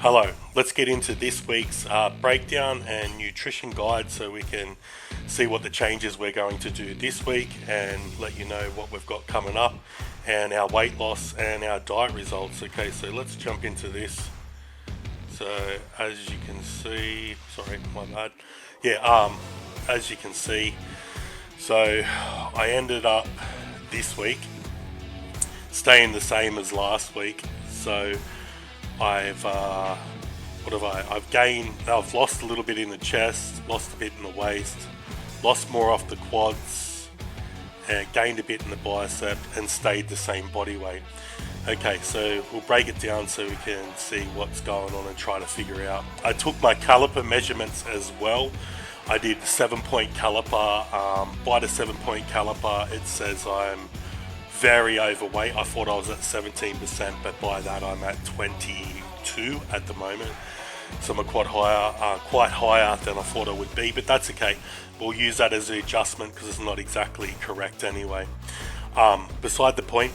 Hello, let's get into this week's breakdown and nutrition guide so we can see what the changes we're going to do this week and let you know what we've got coming up and our weight loss and our diet results. Okay, so let's jump into this. So as you can see, sorry, my bad. As you can see, so I ended up this week staying the same as last week. So I've lost a little bit in the chest, lost a bit in the waist, lost more off the quads, gained a bit in the bicep, and stayed the same body weight. Okay, so we'll break it down so we can see what's going on and try to figure out. I took my caliper measurements as well. I did 7-point caliper. By the 7-point caliper, it says I'm very overweight. I thought I was at 17%, but by that I'm at 22 at the moment. So I'm quite higher than I thought I would be, but that's okay. We'll use that as an adjustment because it's not exactly correct anyway. Beside the point,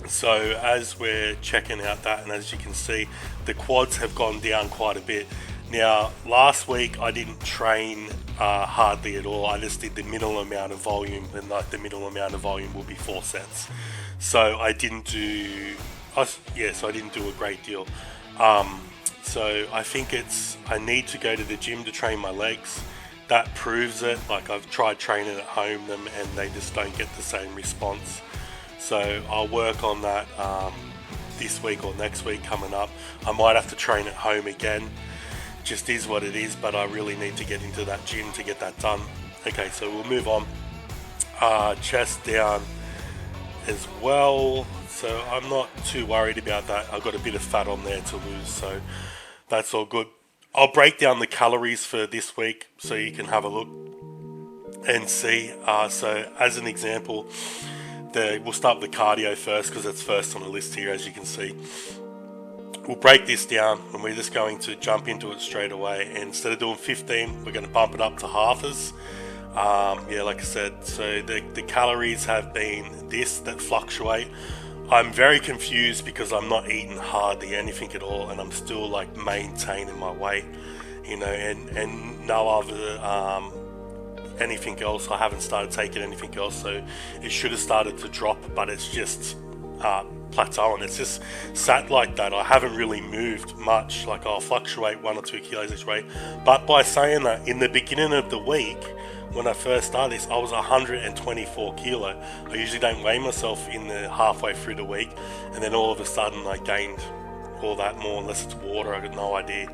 so as we're checking out that, and as you can see, the quads have gone down quite a bit. Now, last week I didn't train hardly at all. I just did the minimal amount of volume, and like the minimal amount of volume will be 4 sets. So I didn't do a great deal. So I think I need to go to the gym to train my legs. That proves it. Like, I've tried training at home and they just don't get the same response. So I'll work on that this week or next week coming up. I might have to train at home again. Just is what it is, but I really need to get into that gym to get that done. Okay, so we'll move on. Chest down as well, so I'm not too worried about that. I've got a bit of fat on there to lose, so that's all good. I'll break down the calories for this week so you can have a look and see. So as an example, we'll start with the cardio first because it's first on the list here, as you can see. We'll break this down and we're just going to jump into it straight away. And instead of doing 15, we're going to bump it up to halves. Like I said, so the calories have been that fluctuate. I'm very confused because I'm not eating hardly anything at all, and I'm still like maintaining my weight, and no other anything else. I haven't started taking anything else, so it should have started to drop, but it's just plateauing. It's just sat like that. I haven't really moved much. Like, I'll fluctuate 1 or 2 kilos each way. But by saying that, in the beginning of the week, when I first started this, I was 124 kilo. I usually don't weigh myself in the halfway through the week, and then all of a sudden I gained all that more, unless it's water. I got no idea.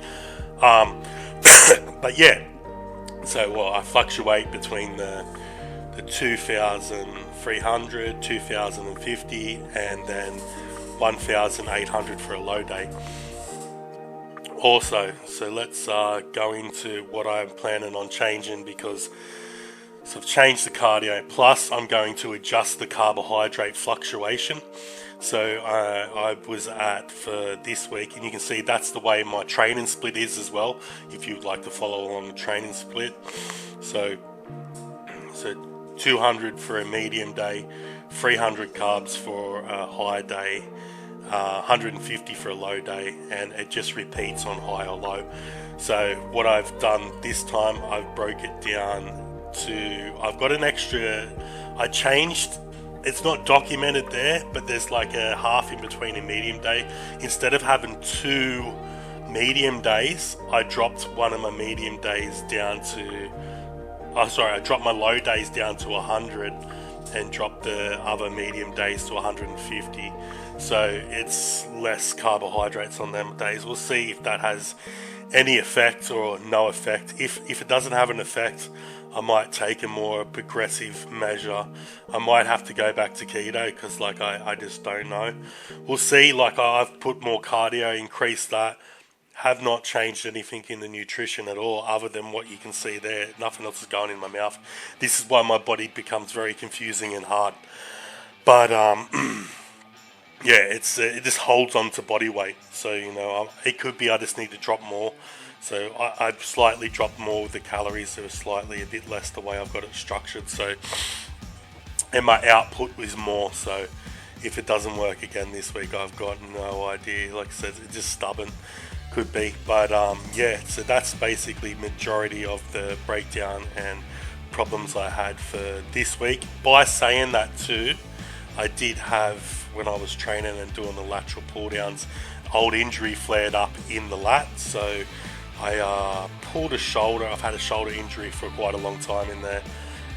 But yeah, so I fluctuate between the 2,300, 2,050, and then 1,800 for a low day. Also, so let's go into what I'm planning on changing, because so I've changed the cardio, plus I'm going to adjust the carbohydrate fluctuation. So I was for this week, and you can see that's the way my training split is as well, if you'd like to follow along the training split. So 200 for a medium day, 300 carbs for a high day, 150 for a low day, and it just repeats on high or low. So what I've done this time, I've broke it down to, I've got an extra, I changed, it's not documented there, but there's like a half in between a medium day. Instead of having 2 medium days, I dropped one of my medium days down to, I dropped my low days down to 100 and dropped the other medium days to 150. So it's less carbohydrates on them days. We'll see if that has any effect or no effect. If it doesn't have an effect, I might take a more progressive measure. I might have to go back to keto because I just don't know. We'll see. I've put more cardio, increased that. Have not changed anything in the nutrition at all, other than what you can see there. Nothing else is going in my mouth. This is why my body becomes very confusing and hard. But it just holds on to body weight. So it could be I just need to drop more. So I've slightly dropped more with the calories. So it's slightly a bit less the way I've got it structured. So, and my output is more. So if it doesn't work again this week, I've got no idea. Like I said, it's just stubborn. could be. But yeah, so that's basically majority of the breakdown and problems I had for this week. By saying that too, I did have, when I was training and doing the lateral pull downs, old injury flared up in the lat, so I pulled a shoulder. I've had a shoulder injury for quite a long time in there,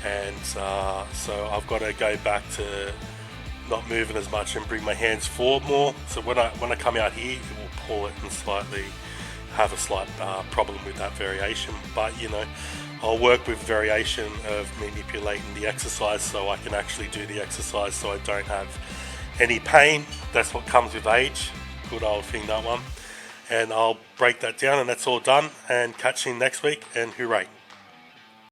and so I've got to go back to not moving as much and bring my hands forward more. So when I come out here, it will pull it and slightly have a slight problem with that variation. But you know, I'll work with variation of manipulating the exercise so I can actually do the exercise so I don't have any pain. That's what comes with age. Good old thing, that one. And I'll break that down, and that's all done, and catch you next week, and hooray.